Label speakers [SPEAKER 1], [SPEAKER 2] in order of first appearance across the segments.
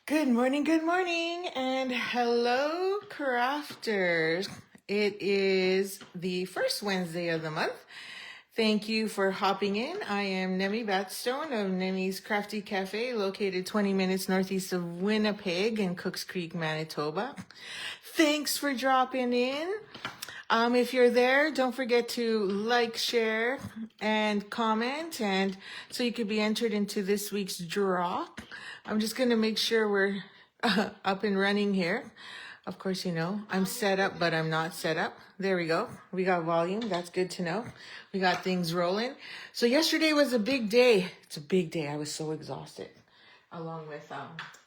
[SPEAKER 1] good morning, and hello, crafters. It is the first Wednesday of the month. Thank you for hopping in. I am Nemi Batstone of Nemi's Crafty Cafe, located 20 minutes northeast of Winnipeg in Cooks Creek, Manitoba. Thanks for dropping in. If you're there, don't forget to like, share, and comment, and so you could be entered into this week's draw. I'm just going to make sure we're up and running here. Of course, you know, I'm set up, but I'm not set up. There we go. We got volume. That's good to know. We got things rolling. So yesterday was a big day. It's a big day. I was so exhausted, along with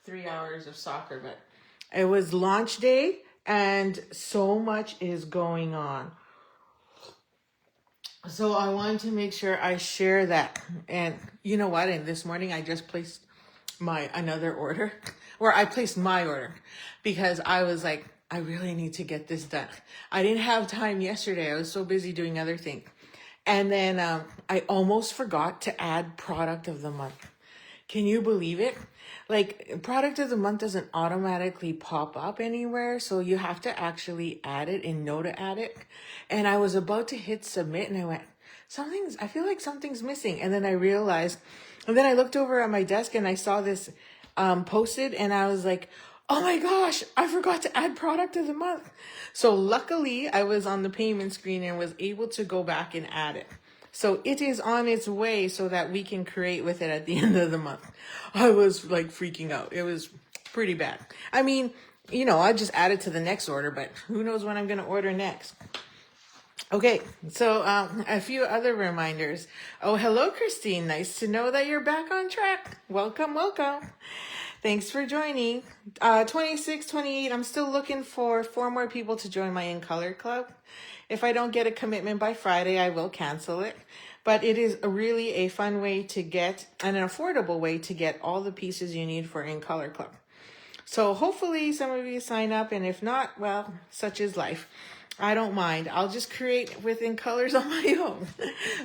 [SPEAKER 1] 3 hours of soccer, but it was launch day. And so much is going on. So I wanted to make sure I share that. And you know what? And this morning I just placed another order, or I placed my order because I was like, I really need to get this done. I didn't have time yesterday. I was so busy doing other things. And then I almost forgot to add product of the month. Can you believe it? Like, product of the month doesn't automatically pop up anywhere, so you have to actually add it and know to add it. And I was about to hit submit, and I went, I feel like something's missing. And then I realized, and then I looked over at my desk and I saw this posted, and I was like, oh my gosh, I forgot to add product of the month. So luckily, I was on the payment screen and was able to go back and add it. So it is on its way so that we can create with it at the end of the month. I was like freaking out. It was pretty bad. I mean, you know, I just add it to the next order, but who knows when I'm going to order next. Okay, so a few other reminders. Oh, hello, Christine. Nice to know that you're back on track. Welcome, welcome. Thanks for joining. 26, 28, I'm still looking for 4 more people to join my In Color Club. If I don't get a commitment by Friday, I will cancel it. But it is really a fun way to get, and an affordable way to get all the pieces you need for In Color Club. So hopefully some of you sign up, and if not, well, such is life. I don't mind. I'll just create within colors on my own.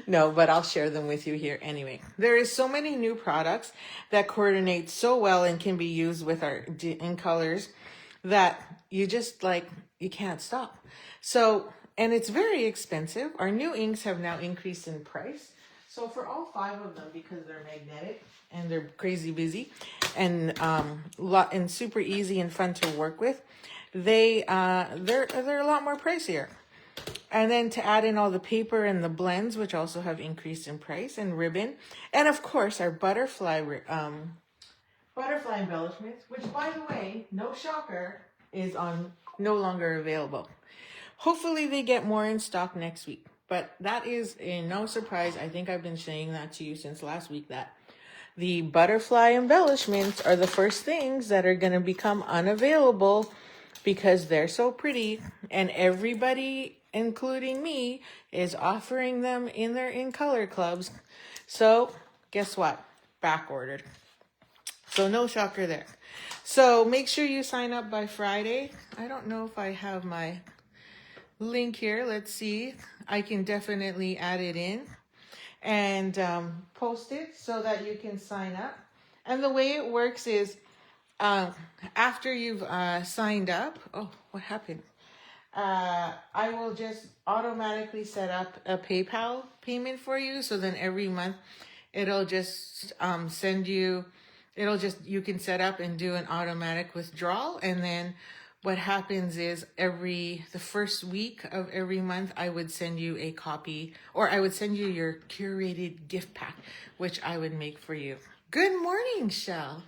[SPEAKER 1] No, but I'll share them with you here anyway. There is so many new products that coordinate so well and can be used with our In Colors that you just you can't stop. So, and it's very expensive. Our new inks have now increased in price. So for all 5 of them, because they're magnetic and they're crazy busy and super easy and fun to work with, they're a lot more pricier. And then to add in all the paper and the blends, which also have increased in price, and ribbon, and of course our butterfly embellishments, which, by the way, no shocker, is no longer available. Hopefully they get more in stock next week, but that is no surprise. I think I've been saying that to you since last week, that the butterfly embellishments are the first things that are going to become unavailable because they're so pretty, and everybody, including me, is offering them in their In Color clubs. So guess what? Back ordered. So no shocker there. So make sure you sign up by Friday. I don't know if I have my link here. Let's see. I can definitely add it in and post it so that you can sign up. And the way it works is after you've signed up, oh, what happened? I will just automatically set up a PayPal payment for you. So then every month it'll just send you, you can set up and do an automatic withdrawal. And then what happens is the first week of every month, I would send you a copy, or I would send you your curated gift pack, which I would make for you. Good morning, Shell.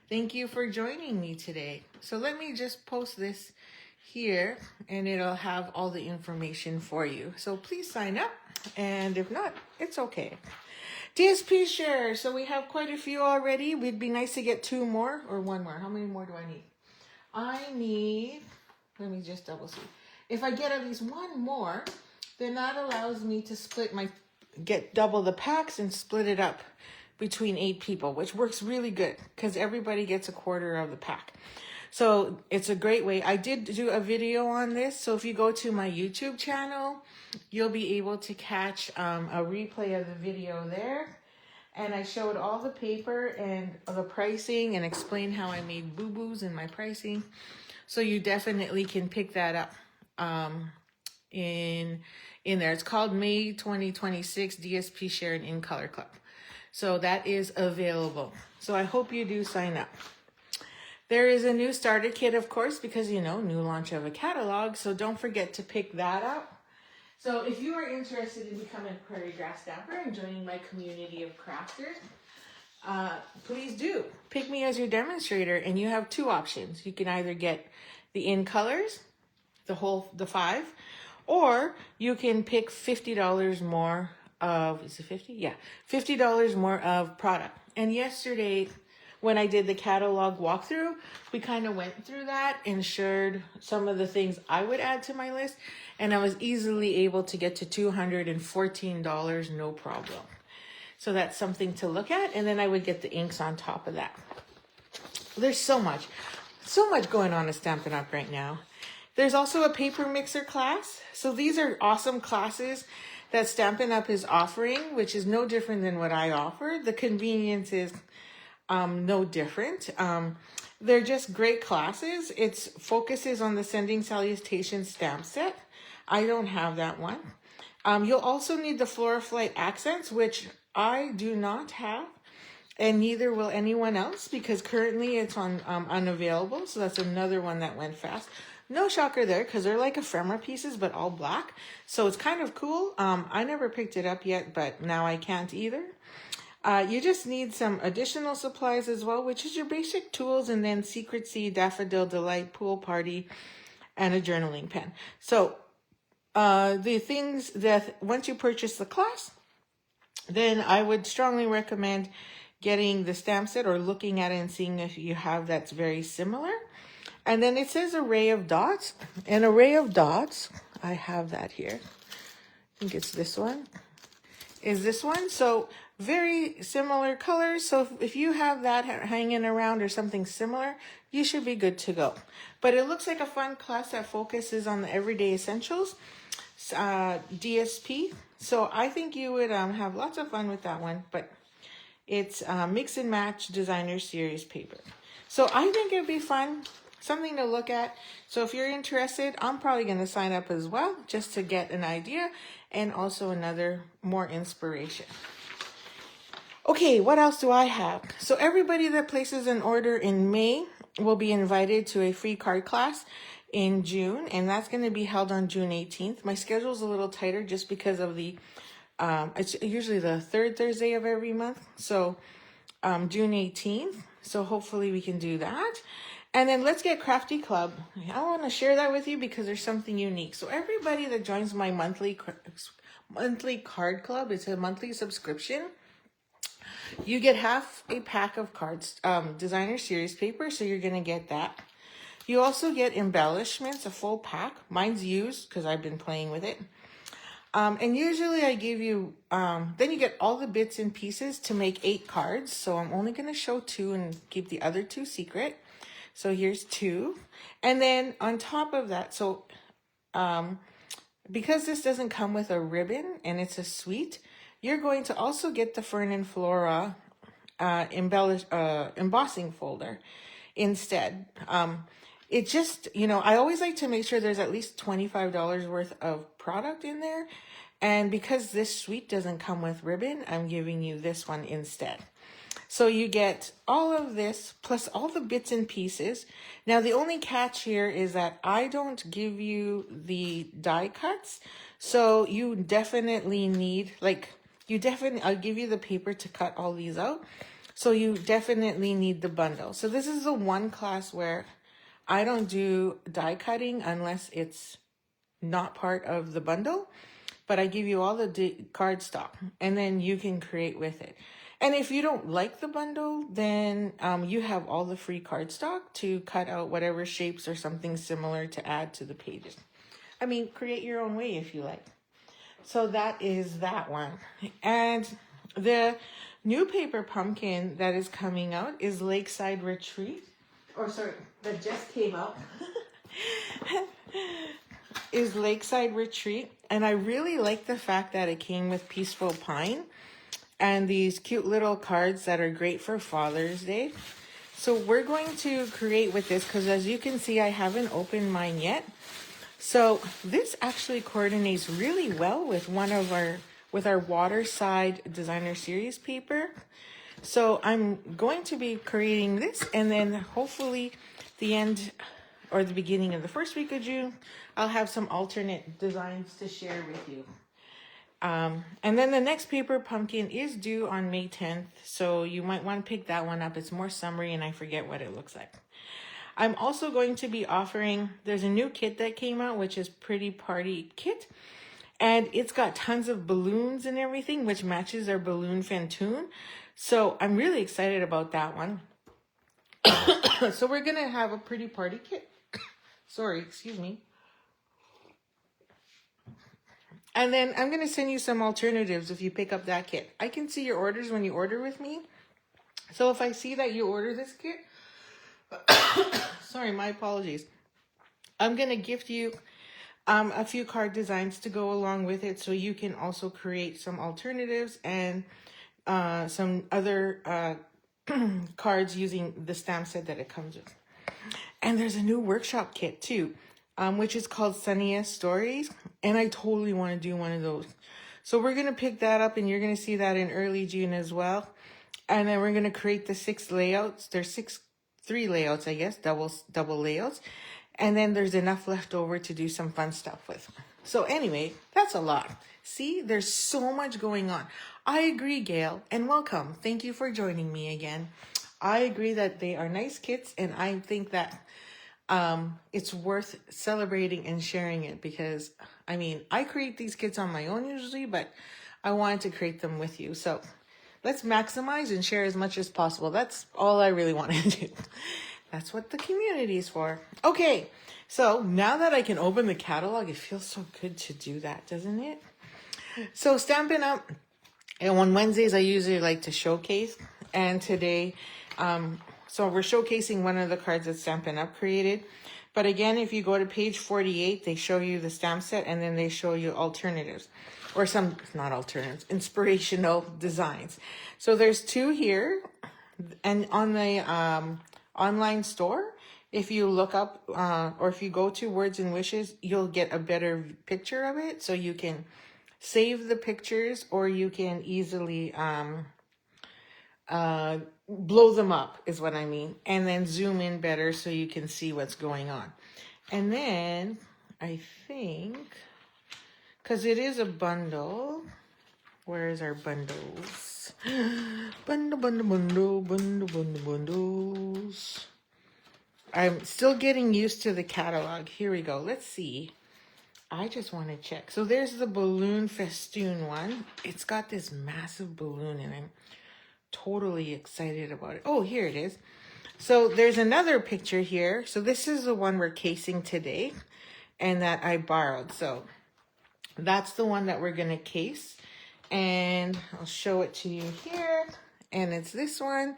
[SPEAKER 1] Thank you for joining me today. So let me just post this here and it'll have all the information for you. So please sign up, and if not, it's okay. DSP share. So we have quite a few already. It'd be nice to get 2 more or 1 more. How many more do I need? Let me just double see. If I get at least 1 more, then that allows me to get double the packs and split it up between 8 people, which works really good because everybody gets a quarter of the pack. So it's a great way. I did do a video on this. So if you go to my YouTube channel, you'll be able to catch a replay of the video there. And I showed all the paper and the pricing and explained how I made boo-boos in my pricing. So you definitely can pick that up in there. It's called May 2026 DSP Share and In Color Club. So that is available. So I hope you do sign up. There is a new starter kit, of course, because, you know, new launch of a catalog. So don't forget to pick that up. So if you are interested in becoming a prairie grass stamper and joining my community of crafters, please do pick me as your demonstrator. And you have two options. You can either get the in colors, the 5, or you can pick $50 more of, is it 50? Yeah, $50 more of product. And yesterday, when I did the catalog walkthrough, we kind of went through that and shared some of the things I would add to my list. And I was easily able to get to $214, no problem. So that's something to look at. And then I would get the inks on top of that. There's so much going on at Stampin' Up! Right now. There's also a paper mixer class. So these are awesome classes that Stampin' Up! Is offering, which is no different than what I offer. The convenience is no different. They're just great classes. It focuses on the Sending Salutations stamp set. I don't have that one. You'll also need the Floraflight accents, which I do not have, and neither will anyone else because currently it's on unavailable. So that's another one that went fast. No shocker there because they're like ephemera pieces, but all black. So it's kind of cool. I never picked it up yet, but now I can't either. You just need some additional supplies as well, which is your basic tools and then Secret Sea, Daffodil Delight, Pool Party, and a journaling pen. So the things that once you purchase the class, then I would strongly recommend getting the stamp set or looking at it and seeing if you have that's very similar. And then it says array of dots. An array of dots, I have that here. I think it's this one. Is this one. So very similar colors. So if you have that hanging around or something similar, you should be good to go. But it looks like a fun class that focuses on the everyday essentials, DSP. So I think you would have lots of fun with that one. But it's mix and match designer series paper. So I think it'd be fun, something to look at. So if you're interested, I'm probably going to sign up as well just to get an idea and also another more inspiration. Okay, what else do I have? So everybody that places an order in May will be invited to a free card class in June, and that's going to be held on June 18th. My schedule is a little tighter just because of the, it's usually the third Thursday of every month. So June 18th. So hopefully we can do that. And then Let's Get Crafty Club. I want to share that with you because there's something unique. So everybody that joins my monthly card club, it's a monthly subscription. You get half a pack of cards, designer series paper. So you're going to get that. You also get embellishments, a full pack. Mine's used because I've been playing with it. And usually I give you, then you get all the bits and pieces to make 8 cards. So I'm only going to show 2 and keep the other 2 secret. So here's 2. And then on top of that, so because this doesn't come with a ribbon and it's a suite, you're going to also get the Fern and Flora embossing folder instead. It just, you know, I always like to make sure there's at least $25 worth of product in there. And because this suite doesn't come with ribbon, I'm giving you this one instead. So you get all of this plus all the bits and pieces. Now, the only catch here is that I don't give you the die cuts. So you definitely need, I'll give you the paper to cut all these out. So you definitely need the bundle. So this is the one class where I don't do die cutting unless it's not part of the bundle. But I give you all the card stock and then you can create with it. And if you don't like the bundle, then you have all the free cardstock to cut out whatever shapes or something similar to add to the pages. I mean, create your own way if you like. So that is that one. And the new paper pumpkin that is coming out is Lakeside Retreat. That just came out. Is Lakeside Retreat. And I really like the fact that it came with Peaceful Pine. and these cute little cards that are great for Father's Day. So we're going to create with this because as you can see, I haven't opened mine yet. So this actually coordinates really well with our Waterside Designer Series paper. So I'm going to be creating this, and then hopefully the end or the beginning of the first week of June, I'll have some alternate designs to share with you. And then the next paper pumpkin is due on May 10th. So you might want to pick that one up. It's more summery and I forget what it looks like. I'm also going to be offering, there's a new kit that came out, which is Pretty Party Kit. And it's got tons of balloons and everything, which matches our balloon Fantoon. So I'm really excited about that one. So we're going to have a Pretty Party Kit. Sorry, excuse me. And then I'm going to send you some alternatives if you pick up that kit. I can see your orders when you order with me. So if I see that you order this kit, sorry, my apologies. I'm going to gift you a few card designs to go along with it so you can also create some alternatives and some other cards using the stamp set that it comes with. And there's a new workshop kit too, which is called Sunniest Stories. And I totally want to do one of those. So we're going to pick that up and you're going to see that in early June as well. And then we're going to create the 6 layouts. There's 3 layouts, I guess, double layouts. And then there's enough left over to do some fun stuff with. So anyway, that's a lot. See, there's so much going on. I agree, Gail, and welcome. Thank you for joining me again. I agree that they are nice kits, and I think that it's worth celebrating and sharing it because, I mean, I create these kits on my own usually, but I wanted to create them with you. So let's maximize and share as much as possible. That's all I really want to do. That's what the community is for. Okay, so now that I can open the catalog, it feels so good to do that, doesn't it? So Stampin' Up! And on Wednesdays, I usually like to showcase. And today, so we're showcasing one of the cards that Stampin' Up! Created. But again, if you go to page 48, they show you the stamp set and then they show you alternatives. Or some, not alternatives, inspirational designs. So there's 2 here. And on the online store, if you look up or if you go to Words and Wishes, you'll get a better picture of it. So you can save the pictures or you can easily blow them up is what I mean. And then zoom in better so you can see what's going on. And then I think, because it is a bundle, where is our bundles? Bundles. I'm still getting used to the catalog. Here we go. Let's see. I just want to check. So there's the balloon festoon one. It's got this massive balloon and I'm totally excited about it. Oh, here it is. So there's another picture here. So this is the one we're casing today and that I borrowed. So that's the one that we're going to case. And I'll show it to you here. And it's this one.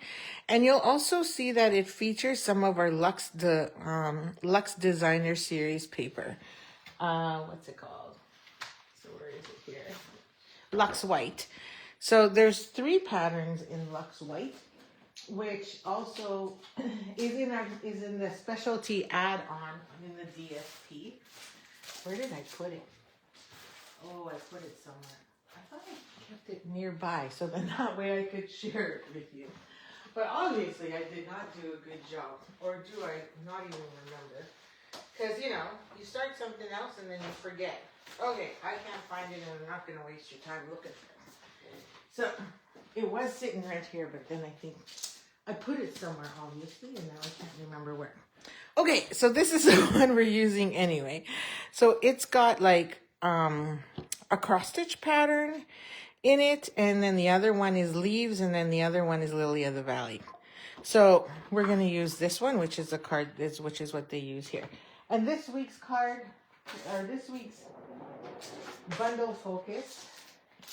[SPEAKER 1] And you'll also see that it features some of our Luxe Designer Series paper. What's it called? So where is it here? Luxe White. So there's 3 patterns in Luxe White, which also is in the specialty add-on in the DSP. Where did I put it? Oh, I put it somewhere. I thought I kept it nearby so then that way I could share it with you. But obviously I did not do a good job. Or do I not even remember? Because, you know, you start something else and then you forget. Okay, I can't find it and I'm not going to waste your time looking for it. So, it was sitting right here, but then I think I put it somewhere, obviously, and now I can't remember where. Okay, so this is the one we're using anyway. So, it's got like a cross-stitch pattern in it, and then the other one is leaves, and then the other one is Lily of the Valley. So, we're going to use this one, which is the card, which is what they use here. And this week's card, or this week's bundle focus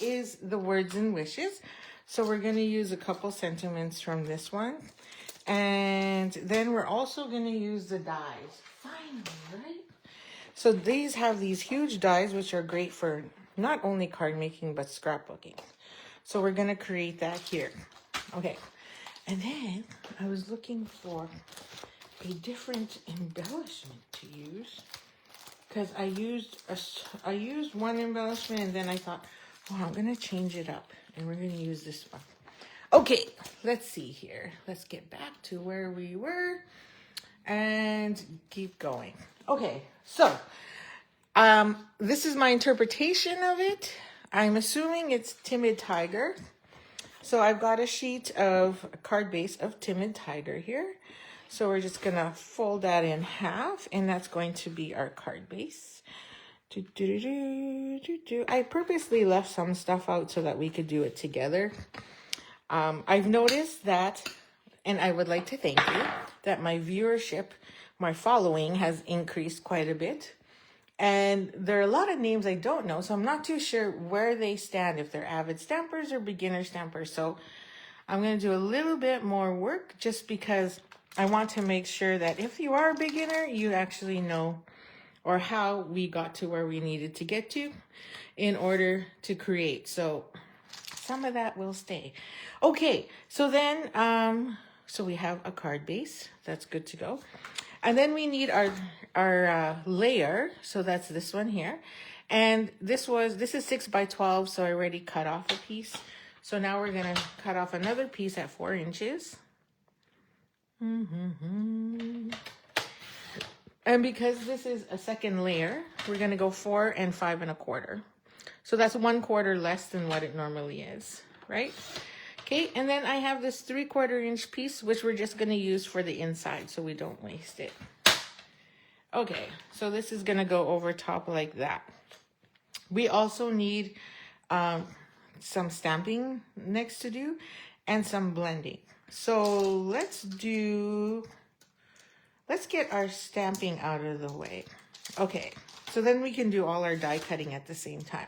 [SPEAKER 1] is the Words and Wishes. So we're going to use a couple sentiments from this one. And then we're also going to use the dies. Finally, right? So these have these huge dies, which are great for not only card making, but scrapbooking. So we're going to create that here. Okay. And then I was looking for a different embellishment to use, because I used one embellishment, and then I thought, oh, I'm going to change it up, and we're going to use this one. Okay, let's see here. Let's get back to where we were and keep going. Okay, so this is my interpretation of it. I'm assuming it's Timid Tiger. So I've got a sheet of a card base of Timid Tiger here. So we're just going to fold that in half, and that's going to be our card base. I purposely left some stuff out so that we could do it together. I've noticed that, and I would like to thank you, that my viewership, my following has increased quite a bit. And there are a lot of names I don't know, so I'm not too sure where they stand, if they're avid stampers or beginner stampers. So I'm going to do a little bit more work just because I want to make sure that if you are a beginner, you actually know or how we got to where we needed to get to in order to create. So some of that will stay. Okay, so then, so we have a card base. That's good to go. And then we need our layer. So that's this one here. And this is 6 by 12. So I already cut off a piece. So now we're going to cut off another piece at 4 inches. And because this is a second layer, we're going to go 4 and 5 1/4. So that's 1/4 less than what it normally is, right? Okay, and then I have this 3/4 inch piece, which we're just going to use for the inside so we don't waste it. Okay, so this is going to go over top like that. We also need some stamping next to do and some blending. So let's get our stamping out of the way. Okay, so then we can do all our die cutting at the same time.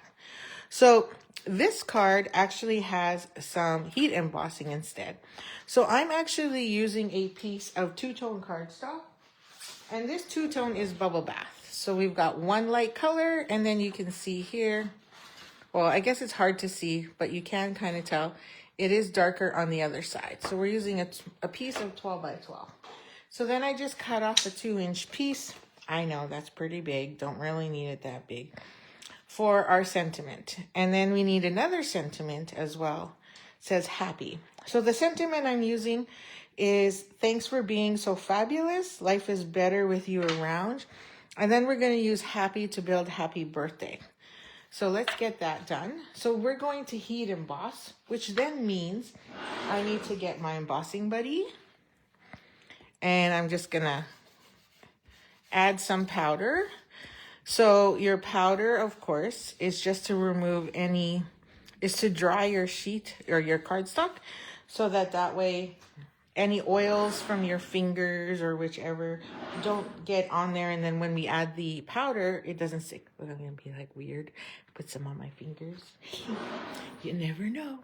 [SPEAKER 1] So this card actually has some heat embossing instead. So I'm actually using a piece of two-tone cardstock. And this two-tone is Bubble Bath. So we've got one light color, and then you can see here. Well, I guess it's hard to see, but you can kind of tell it is darker on the other side. So we're using a piece of 12 by 12. So then I just cut off a 2-inch piece. I know that's pretty big. Don't really need it that big. For our sentiment. And then we need another sentiment as well. It says happy. So the sentiment I'm using is thanks for being so fabulous. Life is better with you around. And then we're going to use happy to build happy birthday. So let's get that done. So we're going to heat emboss, which then means I need to get my embossing buddy. And I'm just going to add some powder. So your powder, of course, is just to remove is to dry your sheet or your cardstock so that way any oils from your fingers or whichever don't get on there. And then when we add the powder, it doesn't stick. Look, I'm going to be like weird. Put some on my fingers. You never know.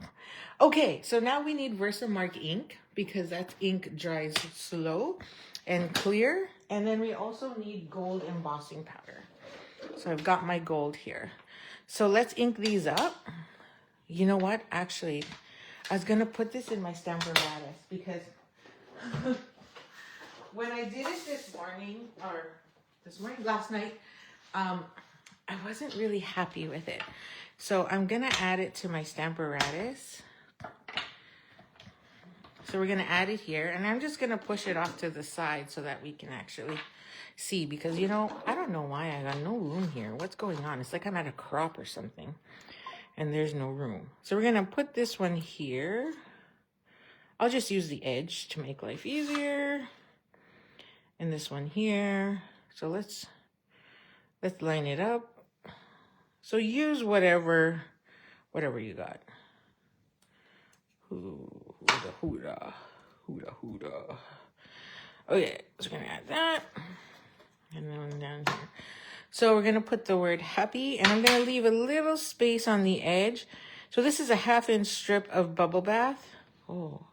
[SPEAKER 1] Okay, so now we need Versamark ink because that ink dries slow and clear. And then we also need gold embossing powder. So I've got my gold here. So let's ink these up. You know what? Actually, I was going to put this in my stamper lattice because when I did it last night, I wasn't really happy with it. So I'm going to add it to my stamper lattice. So we're going to add it here, and I'm just going to push it off to the side so that we can actually see, because, you know, I don't know why I got no room here. What's going on? It's like I'm at a crop or something, and there's no room. So we're going to put this one here. I'll just use the edge to make life easier. And this one here. So let's line it up. So use whatever you got. Hooda. Okay, so we're going to add that. And then down here. So we're going to put the word happy, and I'm going to leave a little space on the edge. So this is a 1/2-inch strip of Bubble Bath. Oh,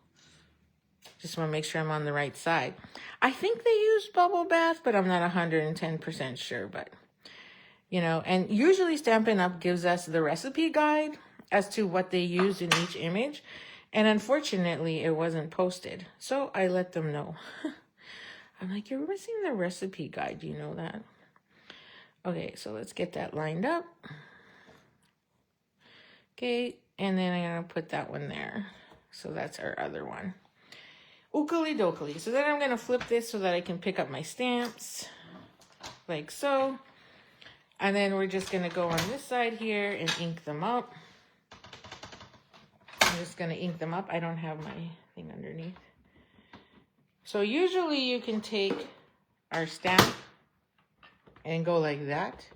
[SPEAKER 1] just want to make sure I'm on the right side. I think they use Bubble Bath, but I'm not 110% sure. But, you know, and usually Stampin' Up! Gives us the recipe guide as to what they used in each image. And unfortunately, it wasn't posted. So I let them know. I'm like, you're missing the recipe guide. Do you know that? Okay, so let's get that lined up. Okay, and then I'm going to put that one there. So that's our other one. Ookily dokily. So then I'm going to flip this so that I can pick up my stamps. Like so. And then we're just going to go on this side here and ink them up. I'm just going to ink them up. I don't have my thing underneath. So usually you can take our stamp and go like that.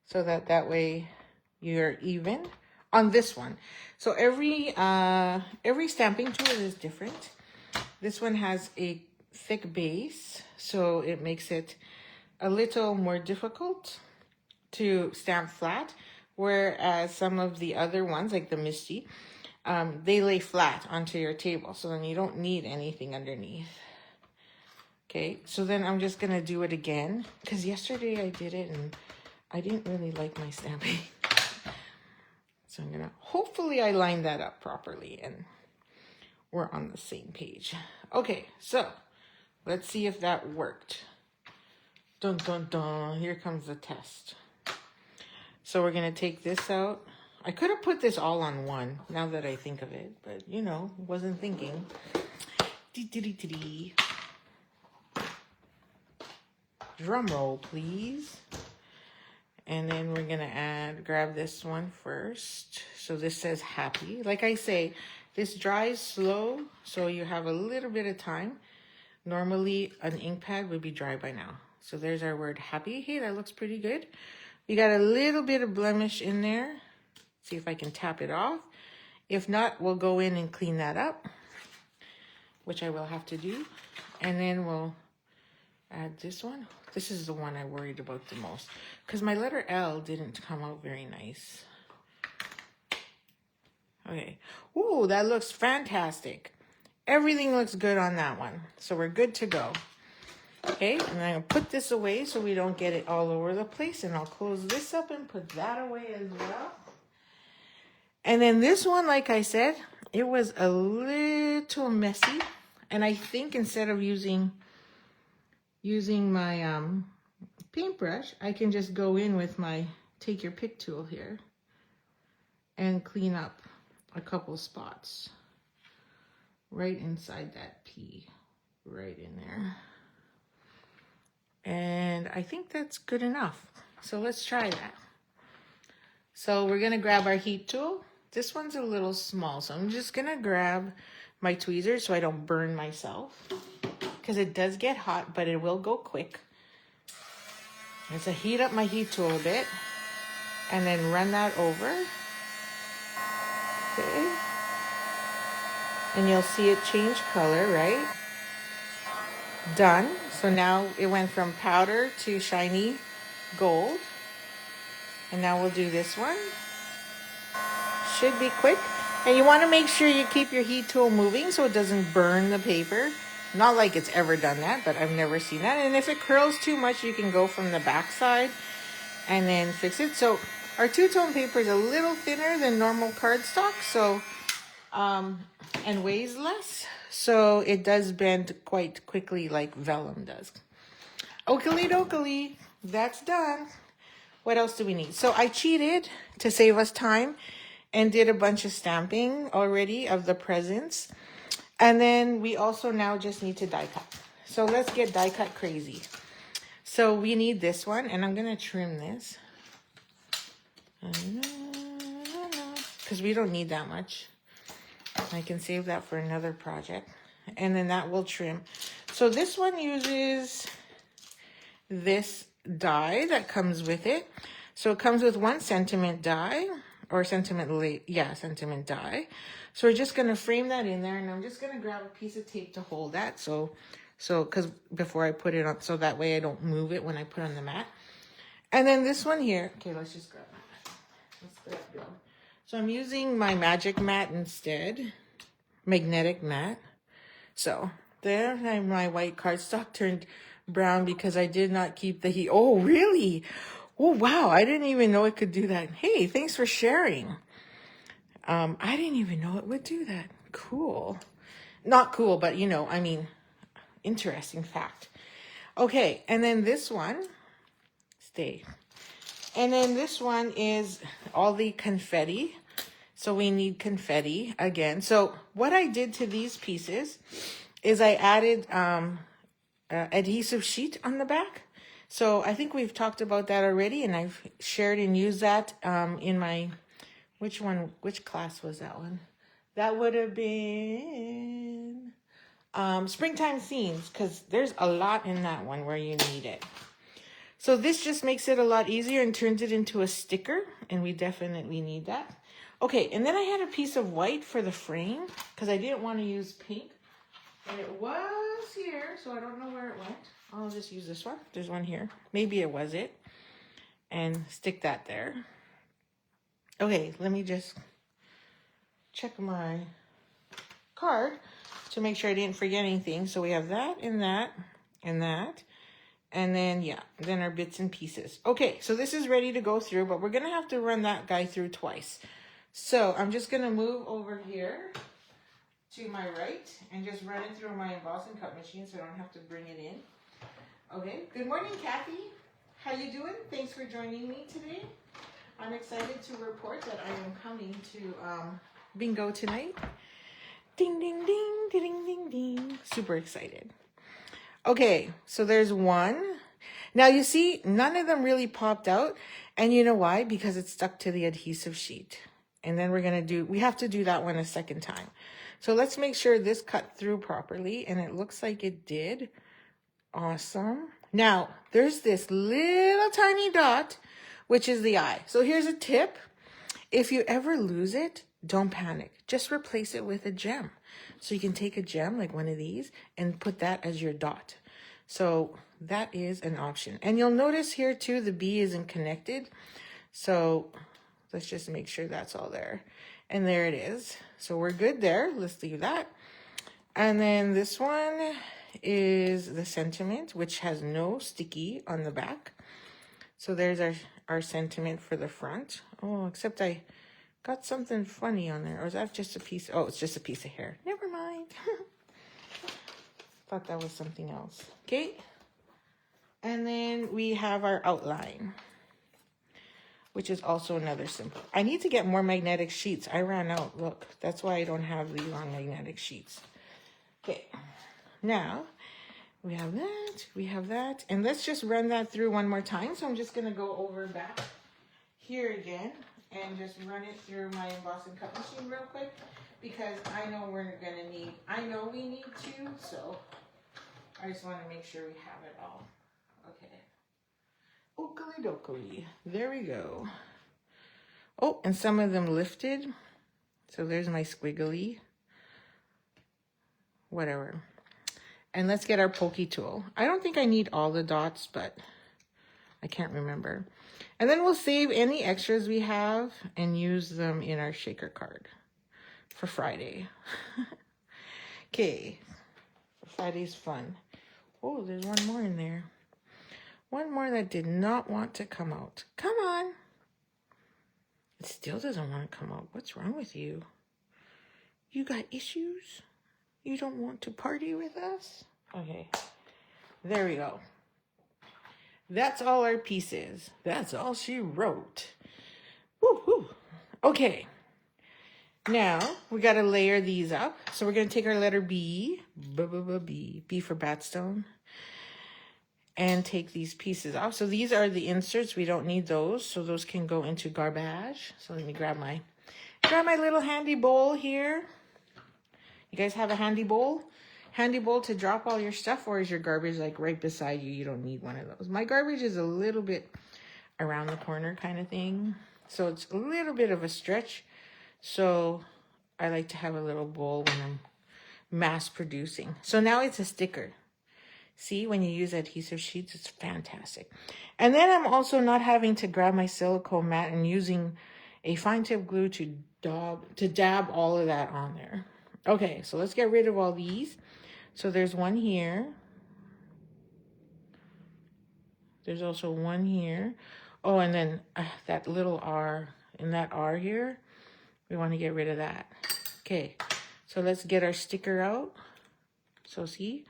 [SPEAKER 1] So that way you're even on this one. So every stamping tool is different. This one has a thick base, so it makes it a little more difficult to stamp flat, whereas some of the other ones, like the Misty, they lay flat onto your table, so then you don't need anything underneath. Okay, so then I'm just gonna do it again, because yesterday I did it and I didn't really like my stamping. So I'm gonna, hopefully I lined that up properly and we're on the same page. Okay, so let's see if that worked. Dun dun dun, here comes the test. So we're gonna take this out. I could have put this all on one, now that I think of it, but you know, wasn't thinking. Drum roll, please. And then we're gonna grab this one first. So this says happy. Like I say, this dries slow, so you have a little bit of time. Normally an ink pad would be dry by now. So there's our word happy. Hey, that looks pretty good. We got a little bit of blemish in there. See if I can tap it off. If not, we'll go in and clean that up, which I will have to do. And then we'll add this one. This is the one I worried about the most, because my letter L didn't come out very nice. Okay. Ooh, that looks fantastic. Everything looks good on that one. So we're good to go. Okay, and I'm going to put this away so we don't get it all over the place. And I'll close this up and put that away as well. And then this one, like I said, it was a little messy. And I think instead of using my paintbrush, I can just go in with my take your pick tool here and clean up a couple spots right inside that P, right in there. And I think that's good enough. So let's try that. So we're gonna grab our heat tool. This one's a little small, so I'm just gonna grab my tweezers so I don't burn myself, because it does get hot, but it will go quick. Let's heat up my heat tool a bit and then run that over. Okay. And you'll see it change color, right? Done. So now it went from powder to shiny gold. And now we'll do this one. Should be quick. And you want to make sure you keep your heat tool moving so it doesn't burn the paper. Not like it's ever done that, but I've never seen that. And if it curls too much, you can go from the back side and then fix it. So our two-tone paper is a little thinner than normal cardstock, so and weighs less. So it does bend quite quickly like vellum does. Oakley dokley, that's done. What else do we need? So I cheated to save us time and did a bunch of stamping already of the presents. And then we also now just need to die cut. So let's get die cut crazy. So we need this one, and I'm gonna trim this. Because we don't need that much. I can save that for another project. And then that will trim. So this one uses this die that comes with it. So it comes with 1 sentiment die, or sentiment die. So we're just going to frame that in there, and I'm just going to grab a piece of tape to hold that. So because before I put it on, so that way I don't move it when I put on the mat. And then this one here, okay, let's just grab my mat. Let's let it go. So I'm using my magic mat instead, magnetic mat. So there, my white cardstock turned brown because I did not keep the heat. Oh, really? Oh, wow. I didn't even know it could do that. Hey, thanks for sharing. I didn't even know it would do that. Cool. Not cool, but you know, I mean, interesting fact. Okay, and then this one, stay. And then this one is all the confetti. So we need confetti again. So what I did to these pieces is I added adhesive sheet on the back. So I think we've talked about that already, and I've shared and used that in my, which class was that one? That would have been springtime themes, because there's a lot in that one where you need it. So this just makes it a lot easier and turns it into a sticker, and we definitely need that. Okay, and then I had a piece of white for the frame because I didn't want to use pink. And it was here, so I don't know where it went. I'll just use this one. There's one here. Maybe it was it. And stick that there. Okay, let me just check my card to make sure I didn't forget anything. So we have that and that and that. And then, yeah, then our bits and pieces. Okay, so this is ready to go through, but we're going to have to run that guy through twice. So I'm just going to move over here to my right and just run it through my emboss and cut machine so I don't have to bring it in. Okay, good morning, Kathy. How you doing? Thanks for joining me today. I'm excited to report that I am coming to bingo tonight. Ding, ding, ding, ding, ding, ding. Super excited. Okay, so there's one. Now you see, none of them really popped out. And you know why? Because it's stuck to the adhesive sheet. And then we have to do that one a second time. So let's make sure this cut through properly. And it looks like it did. Awesome. Now, there's this little tiny dot, which is the eye. So here's a tip. If you ever lose it, don't panic. Just replace it with a gem. So you can take a gem like one of these and put that as your dot. So that is an option. And you'll notice here too, the B isn't connected. So let's just make sure that's all there. And there it is. So we're good there. Let's leave that. And then this one is the sentiment, which has no sticky on the back. So there's our sentiment for the front. Oh, except I got something funny on there. Or is that just a piece? Oh, it's just a piece of hair. Never mind. Thought that was something else. Okay. And then we have our outline, which is also another simple. I need to get more magnetic sheets. I ran out. Look, that's why I don't have the long magnetic sheets. Okay. Now, we have that, and let's just run that through one more time. So I'm just going to go over back here again and just run it through my emboss and cut machine real quick, because I know we need to, so I just want to make sure we have it all. Okay. Oakley dokley. There we go. Oh, and some of them lifted. So there's my squiggly. Whatever. And let's get our pokey tool. I don't think I need all the dots, but I can't remember. And then we'll save any extras we have and use them in our shaker card for Friday. Okay. Friday's fun. Oh, there's one more in there. One more that did not want to come out. Come on. It still doesn't want to come out. What's wrong with you? You got issues? You don't want to party with us? Okay. There we go. That's all our pieces. That's all she wrote. Woo-hoo. Okay. Now, we got to layer these up. So we're going to take our letter B. B for Batstone. And take these pieces off. So these are the inserts. We don't need those. So those can go into garbage. So let me grab my little handy bowl here. You guys have a handy bowl? Handy bowl to drop all your stuff, or is your garbage like right beside you? You don't need one of those. My garbage is a little bit around the corner kind of thing. So it's a little bit of a stretch. So I like to have a little bowl when I'm mass producing. So now it's a sticker. See, when you use adhesive sheets, it's fantastic. And then I'm also not having to grab my silicone mat and using a fine tip glue to dab all of that on there. Okay, so let's get rid of all these. So there's one here. There's also one here. Oh, and then that little R, and that R here We want to get rid of that. Okay, so let's get our sticker out. So see,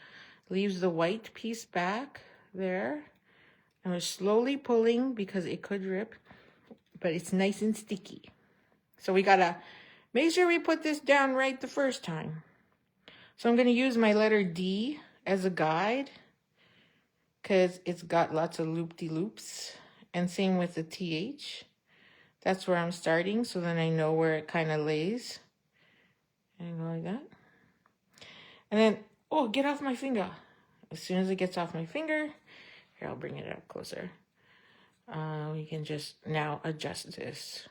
[SPEAKER 1] leaves the white piece back there. And we're slowly pulling because it could rip, but it's nice and sticky. So we gotta make sure we put this down right the first time. So I'm gonna use my letter D as a guide because it's got lots of loop-de-loops, and same with the TH. That's where I'm starting, so then I know where it kind of lays. And go like that. And then, oh, get off my finger. As soon as it gets off my finger, here, I'll bring it up closer. We can just now adjust this.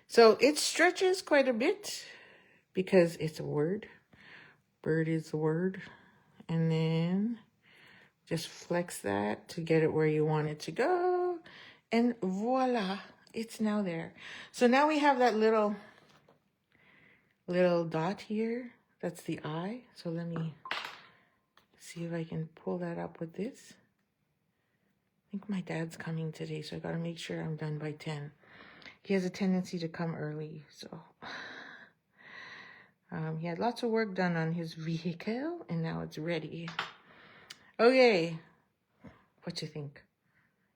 [SPEAKER 1] So it stretches quite a bit because it's a word. Bird is the word. And then just flex that to get it where you want it to go. And voila, it's now there. So now we have that little dot here. That's the eye. So let me see if I can pull that up with this. I think my dad's coming today, so I gotta make sure I'm done by 10. He has a tendency to come early, so. He had lots of work done on his vehicle, and now it's ready. Okay, what you think?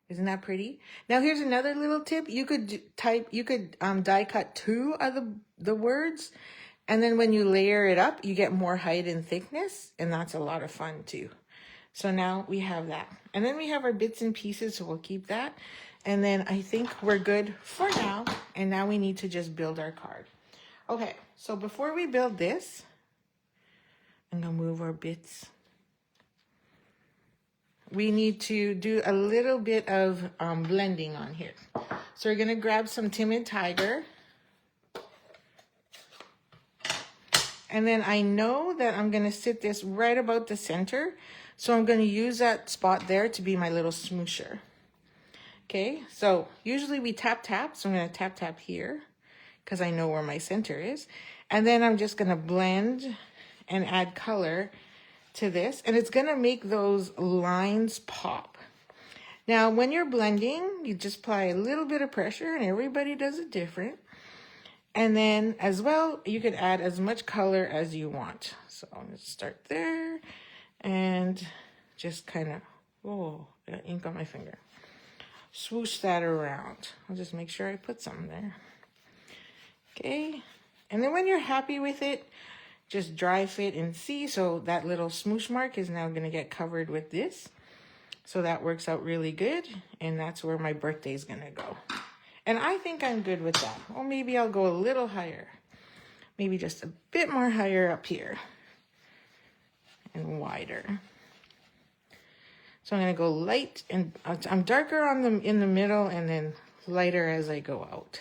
[SPEAKER 1] Isn't that pretty? Now here's another little tip. You could die cut 2 of the words, and then when you layer it up, you get more height and thickness, and that's a lot of fun too. So now we have that. And then we have our bits and pieces, so we'll keep that. And then I think we're good for now, and now we need to just build our card. Okay, so before we build this, I'm gonna move our bits. We need to do a little bit of blending on here. So we're gonna grab some Timid Tiger. And then I know that I'm gonna sit this right about the center. So I'm gonna use that spot there to be my little smoosher. Okay, so usually we tap, so I'm gonna tap here because I know where my center is. And then I'm just gonna blend and add color to this, and it's gonna make those lines pop. Now, when you're blending, you just apply a little bit of pressure, and everybody does it different. And then as well, you could add as much color as you want. So I'm gonna start there and just kind of, oh, I got ink on my finger. Swoosh that around. I'll just make sure I put some there. Okay, and then when you're happy with it, just dry fit and see. So that little smoosh mark is now gonna get covered with this. So that works out really good. And that's where my birthday is gonna go. And I think I'm good with that. Or maybe I'll go a little higher. Maybe just a bit more higher up here. And wider. So I'm gonna go light, and I'm darker on in the middle, and then lighter as I go out.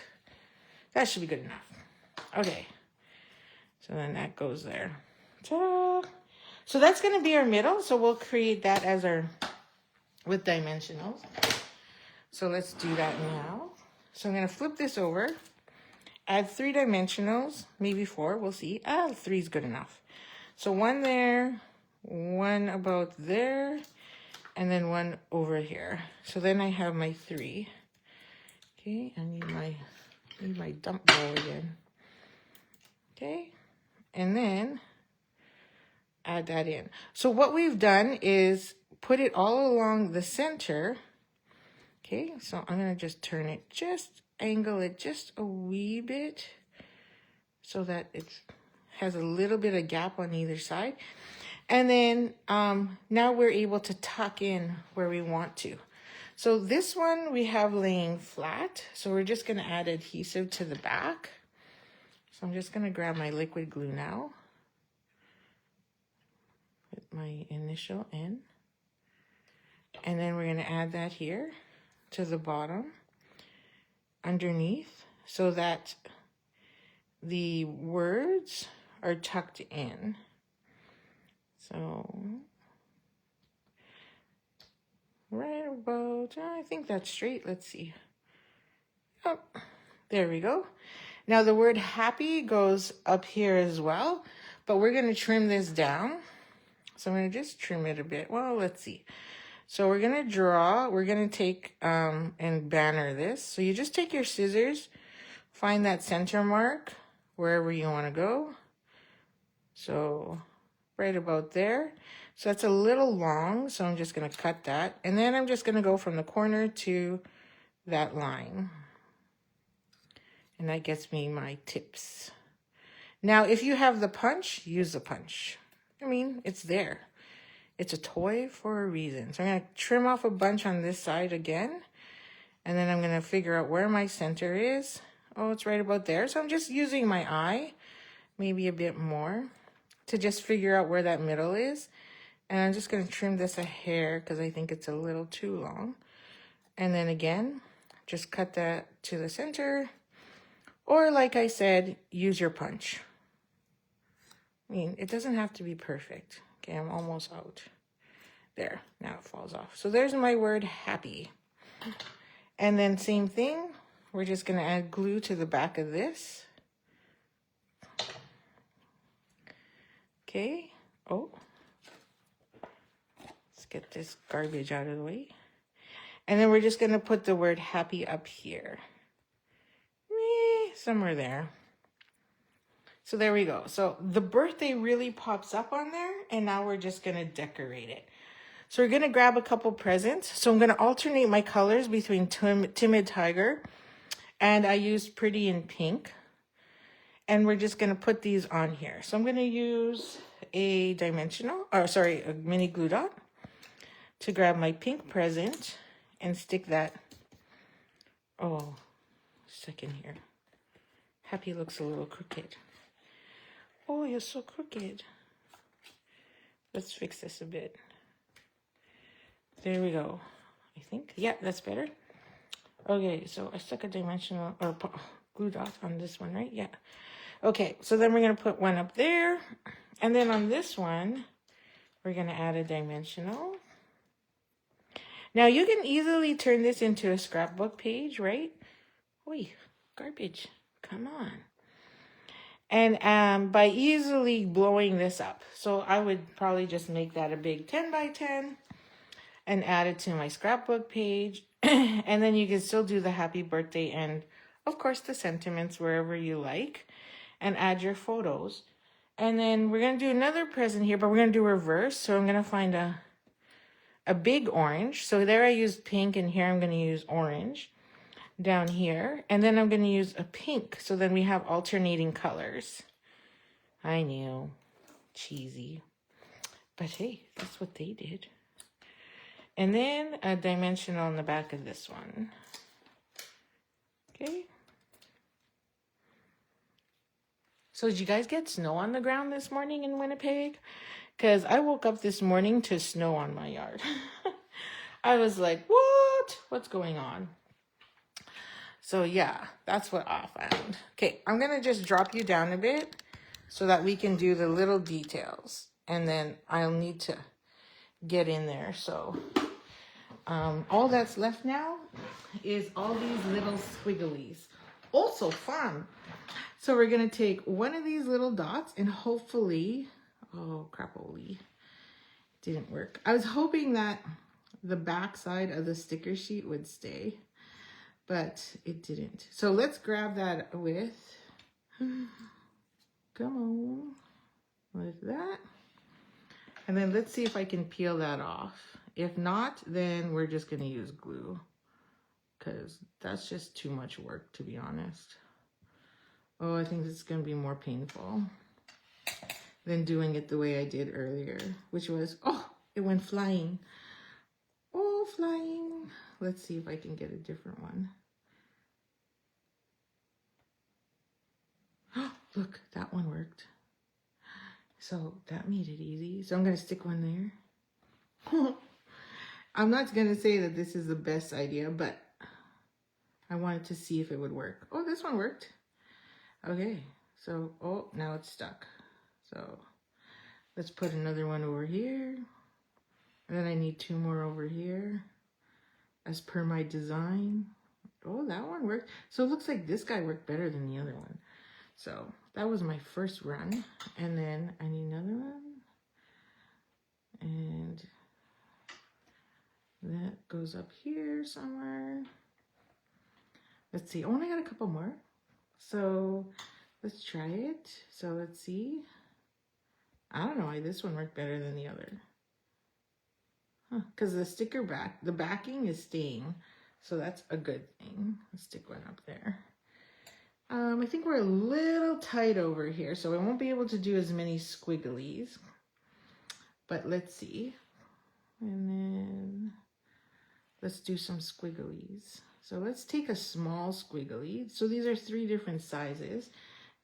[SPEAKER 1] That should be good enough. Okay. So then that goes there. Ta-da! So that's going to be our middle. So we'll create that as our, with dimensionals. So let's do that now. So I'm going to flip this over, add 3 dimensionals, maybe 4, we'll see. 3 is good enough. So 1 there, 1 about there, and then 1 over here. So then I have my 3. Okay, I need my dump bowl again. Okay. And then add that in. So what we've done is put it all along the center. Okay, so I'm going to just turn it, just angle it just a wee bit so that it has a little bit of gap on either side. And then now we're able to tuck in where we want to. So this one we have laying flat. So we're just going to add adhesive to the back. So I'm just going to grab my liquid glue now. Put my initial in. And then we're going to add that here to the bottom, underneath, so that the words are tucked in. So, right about, I think that's straight. Let's see. Oh, there we go. Now the word happy goes up here as well, but we're going to trim this down. So I'm going to just trim it a bit. Well, let's see. So we're going to draw, we're going to take and banner this. So you just take your scissors, find that center mark wherever you want to go. So right about there. So that's a little long, so I'm just going to cut that. And then I'm just going to go from the corner to that line. And that gets me my tips. Now, if you have the punch, use the punch. I mean, it's there. It's a toy for a reason. So I'm going to trim off a bunch on this side again. And then I'm going to figure out where my center is. Oh, it's right about there. So I'm just using my eye, maybe a bit more, to just figure out where that middle is. And I'm just going to trim this a hair because I think it's a little too long. And then again, just cut that to the center. Or like I said, use your punch. I mean, it doesn't have to be perfect. Okay, I'm almost out. There, now it falls off. So there's my word happy. And then same thing, we're just going to add glue to the back of this. Okay, oh. Let's get this garbage out of the way. And then we're just going to put the word happy up here. Somewhere there. So there we go. So the birthday really pops up on there, and now we're just going to decorate it. So we're going to grab a couple presents. So I'm going to alternate my colors between Timid Tiger, and I used Pretty in Pink. And we're just going to put these on here. So I'm going to use a mini glue dot to grab my pink present and stick that. Oh, second here. Happy looks a little crooked. Oh, you're so crooked. Let's fix this a bit. There we go. I think. Yeah, that's better. Okay, so I stuck a dimensional or glue dot on this one, right? Yeah. Okay, so then we're going to put one up there. And then on this one, we're going to add a dimensional. Now, you can easily turn this into a scrapbook page, right? Oi, garbage. Come on. And by easily blowing this up. So I would probably just make that a big 10 by 10 and add it to my scrapbook page. And then you can still do the happy birthday and, of course, the sentiments wherever you like. And add your photos. And then we're going to do another present here, but we're going to do reverse. So I'm going to find a big orange. So there I used pink, and here I'm going to use orange down here. And then I'm going to use a pink. So then we have alternating colors. I knew. Cheesy. But hey, that's what they did. And then a dimensional on the back of this one. Okay. So did you guys get snow on the ground this morning in Winnipeg? Because I woke up this morning to snow on my yard. I was like, what? What's going on? So yeah, that's what I found. Okay, I'm going to just drop you down a bit so that we can do the little details. And then I'll need to get in there. So all that's left now is all these little squigglies. Also fun. So we're going to take one of these little dots and hopefully, oh crap-o-ly, didn't work. I was hoping that the back side of the sticker sheet would stay, but it didn't. So let's grab that with, come on, like that. And then let's see if I can peel that off. If not, then we're just going to use glue because that's just too much work, to be honest. Oh, I think it's going to be more painful than doing it the way I did earlier, which was, oh, it went flying. Oh, flying. Let's see if I can get a different one. Oh, look, that one worked. So that made it easy. So I'm going to stick one there. I'm not going to say that this is the best idea, but I wanted to see if it would work. Oh, this one worked. Okay, so, oh, now it's stuck. So let's put another one over here. And then I need two more over here as per my design. Oh, that one worked. So it looks like this guy worked better than the other one. So that was my first run. And then I need another one. And that goes up here somewhere. Let's see. Oh, and I got a couple more. So let's try it. So let's see. I don't know why this one worked better than the other. Because the sticker the backing is staying. So that's a good thing. Let's stick one up there. I think we're a little tight over here, so I won't be able to do as many squigglies. But let's see. And then let's do some squigglies. So let's take a small squiggly. So these are 3 different sizes.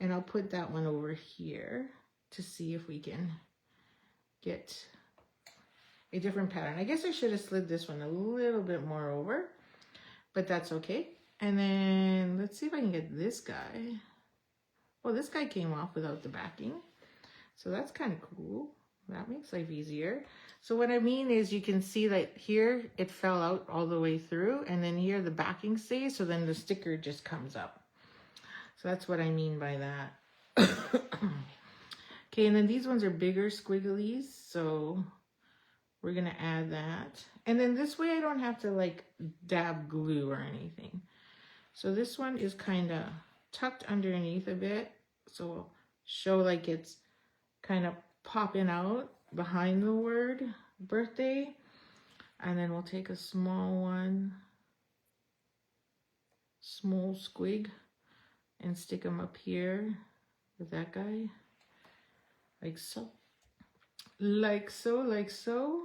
[SPEAKER 1] And I'll put that one over here to see if we can get a different pattern. I guess I should have slid this one a little bit more over, but that's okay. And then let's see if I can get this guy. Well, this guy came off without the backing. So that's kind of cool. That makes life easier. So what I mean is you can see that here it fell out all the way through, and then here the backing stays, so then the sticker just comes up. So that's what I mean by that. Okay, and then these ones are bigger squigglies, so we're gonna add that. And then this way I don't have to like dab glue or anything. So this one is kind of tucked underneath a bit, so we'll show like it's kind of popping out behind the word birthday. And then we'll take a small one, small squig, and stick them up here with that guy, like so, like so, like so.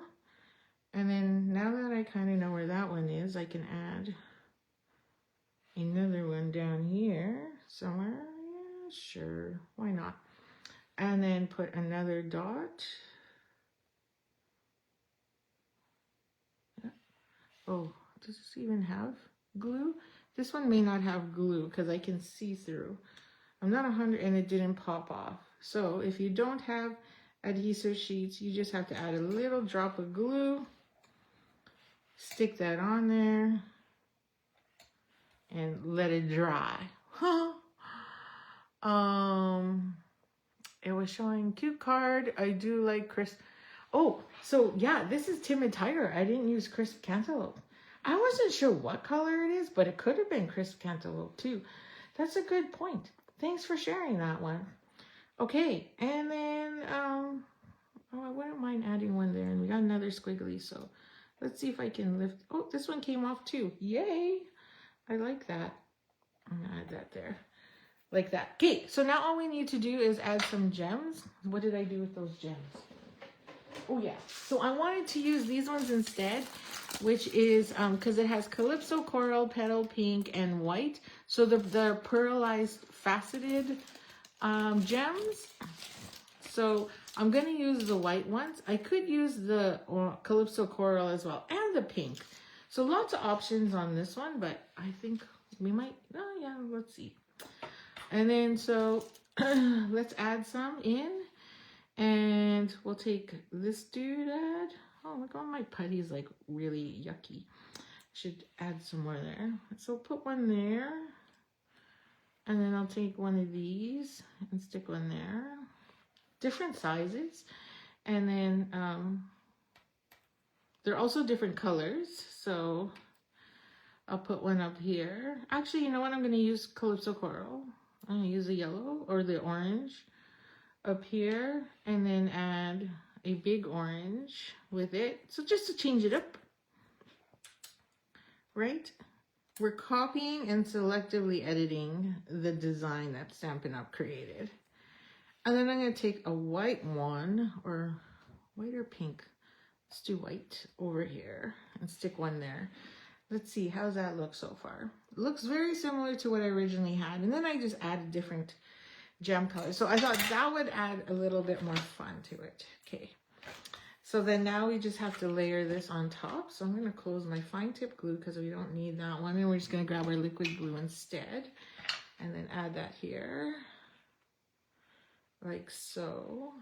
[SPEAKER 1] And then now that I kind of know where that one is, I can add another one down here somewhere. Yeah, sure, why not? And then put another dot. Yeah. Oh, does this even have glue? This one may not have glue because I can see through. I'm not 100, and it didn't pop off. So if you don't have adhesive sheets, you just have to add a little drop of glue, stick that on there, and let it dry. It was showing cute card. I do like crisp. Oh, so yeah, this is Timid Tiger. I didn't use crisp cantaloupe. I wasn't sure what color it is, but it could have been crisp cantaloupe too. That's a good point. Thanks for sharing that one. Okay, and then oh, I wouldn't mind adding one there, and we got another squiggly. So let's see if I can lift. Oh, this one came off too. Yay! I like that. I'm gonna add that there. Like that. Okay, so now all we need to do is add some gems. What did I do with those gems? Oh yeah, so I wanted to use these ones instead, which is because it has Calypso Coral, Petal Pink, and White. So the pearlized faceted gems. So I'm going to use the white ones. I could use the Calypso Coral as well, and the pink. So lots of options on this one, but I think we might, oh yeah, let's see. And then so let's add some in, and we'll take this doodad. Oh, look, all my putty's like really yucky. Should add some more there. So put one there, and then I'll take one of these and stick one there. Different sizes, and then they're also different colors. So I'll put one up here. Actually, you know what? I'm going to use Calypso Coral. I'm going to use the yellow or the orange up here, and then add a big orange with it. So just to change it up, right? We're copying and selectively editing the design that Stampin' Up! Created. And then I'm going to take a white one, or white or pink. Let's do white over here and stick one there. Let's see, how's that look so far? It looks very similar to what I originally had. And then I just added different gem colors. So I thought that would add a little bit more fun to it. Okay. So then now we just have to layer this on top. So I'm going to close my fine tip glue because we don't need that one. And we're just going to grab our liquid glue instead. And then add that here. Like so.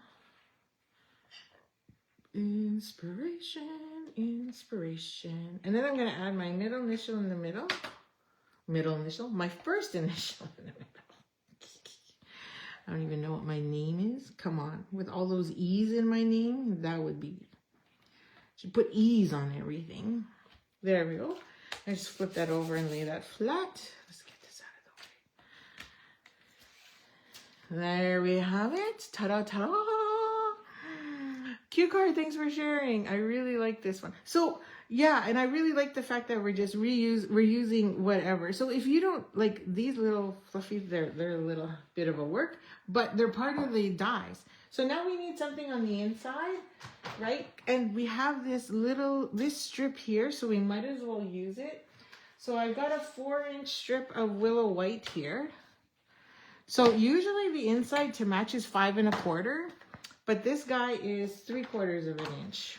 [SPEAKER 1] Inspiration, inspiration. And then I'm going to add my middle initial in the middle. Middle initial? My first initial in the middle. I don't even know what my name is. Come on. With all those E's in my name, that would be... Should put E's on everything. There we go. I just flip that over and lay that flat. Let's get this out there we have it. Ta-da, ta-da. Cue card, thanks for sharing. I really like this one. So yeah, and I really like the fact that we're just reusing whatever. So if you don't like these little fluffies, they're a little bit of a work, but they're part of the dies. So now we need something on the inside, right? And we have this strip here, so we might as well use it. So I've got a 4-inch strip of willow white here. So usually the inside to match is 5 1/4. But this guy is 3/4 of an inch.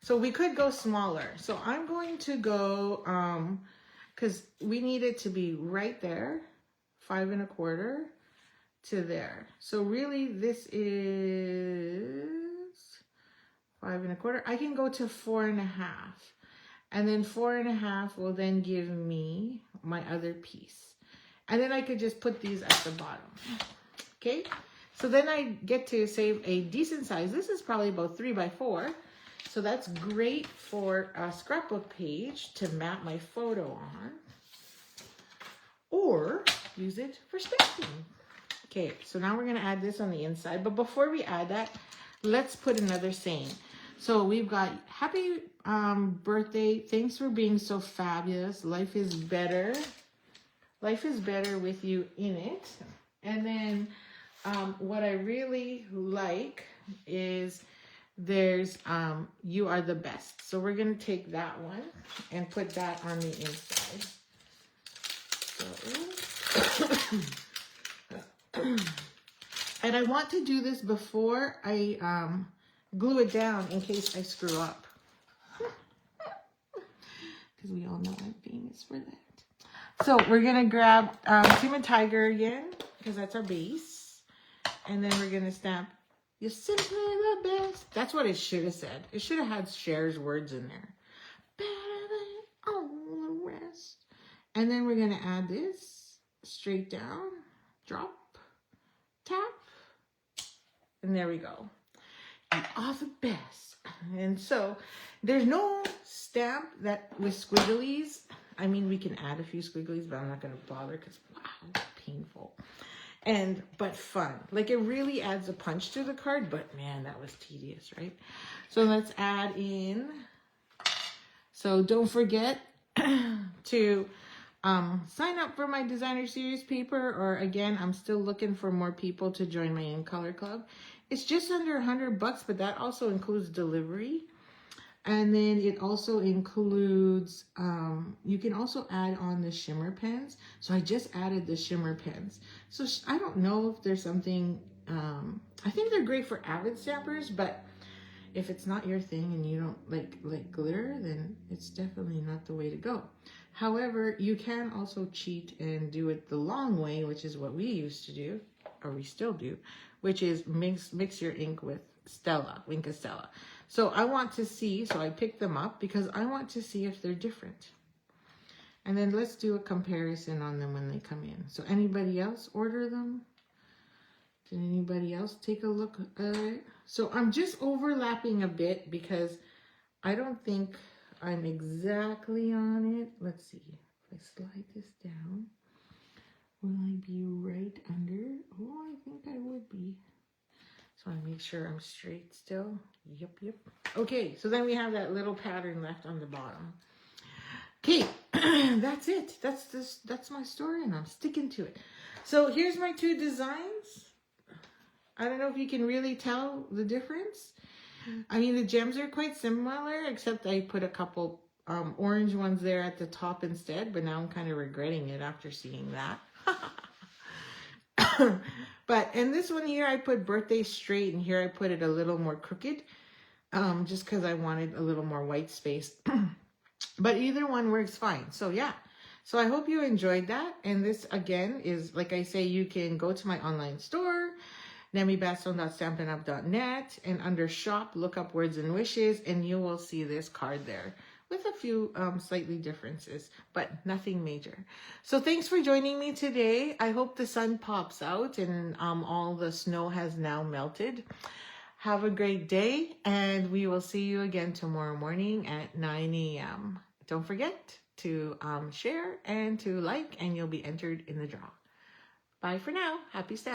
[SPEAKER 1] So we could go smaller. So I'm going to go, because we need it to be right there, 5 1/4 to there. So really this is 5 1/4. I can go to 4 1/2. And then 4 1/2 will then give me my other piece. And then I could just put these at the bottom. Okay? So then I get to save a decent size. This is probably about 3 by 4. So that's great for a scrapbook page to map my photo on. Or use it for stamping. Okay, so now we're going to add this on the inside. But before we add that, let's put another saying. So we've got happy birthday. Thanks for being so fabulous. Life is better. Life is better with you in it. And then what I really like is there's you are the best. So we're going to take that one and put that on the inside. And I want to do this before I glue it down in case I screw up. Because we all know I'm famous for that. So we're going to grab Team and Tiger again, because that's our base. And then we're going to stamp, you're simply the best. That's what it should have said. It should have had Cher's words in there. Better than all the rest. And then we're going to add this straight down, drop, tap. And there we go. You are the best. And so there's no stamp that with squigglies. I mean, we can add a few squigglies, but I'm not going to bother because, wow, painful. But fun. Like, it really adds a punch to the card, but man, that was tedious, right? So let's add in. So don't forget to sign up for my designer series paper, or again, I'm still looking for more people to join my In Color Club. It's just under $100, but that also includes delivery. And then it also includes, you can also add on the shimmer pens. So I just added the shimmer pens. So I don't know if there's something, I think they're great for avid stampers, but if it's not your thing and you don't like glitter, then it's definitely not the way to go. However, you can also cheat and do it the long way, which is what we used to do, or we still do, which is mix your ink with Stella, INKstella. So I want to see, so I picked them up because I want to see if they're different. And then let's do a comparison on them when they come in. So anybody else order them? Did anybody else take a look at it? So I'm just overlapping a bit because I don't think I'm exactly on it. Let's see. If I slide this down, will I be right under? Oh, I think I would be. So I make sure I'm straight still. Yep. Okay, so then we have that little pattern left on the bottom. Okay, that's it. That's my story, and I'm sticking to it. So here's my 2 designs. I don't know if you can really tell the difference. I mean, the gems are quite similar, except I put a couple orange ones there at the top instead, but now I'm kind of regretting it after seeing that. But in this one here, I put birthday straight, and here I put it a little more crooked, just because I wanted a little more white space. But either one works fine. So yeah. So I hope you enjoyed that. And this, again, is, like I say, you can go to my online store, nemibaston.stampinup.net, and under shop, look up words and wishes, and you will see this card there with a few slightly differences, but nothing major. So thanks for joining me today. I hope the sun pops out and all the snow has now melted. Have a great day, and we will see you again tomorrow morning at 9 a.m. Don't forget to share and to like, and you'll be entered in the draw. Bye for now. Happy Saturday.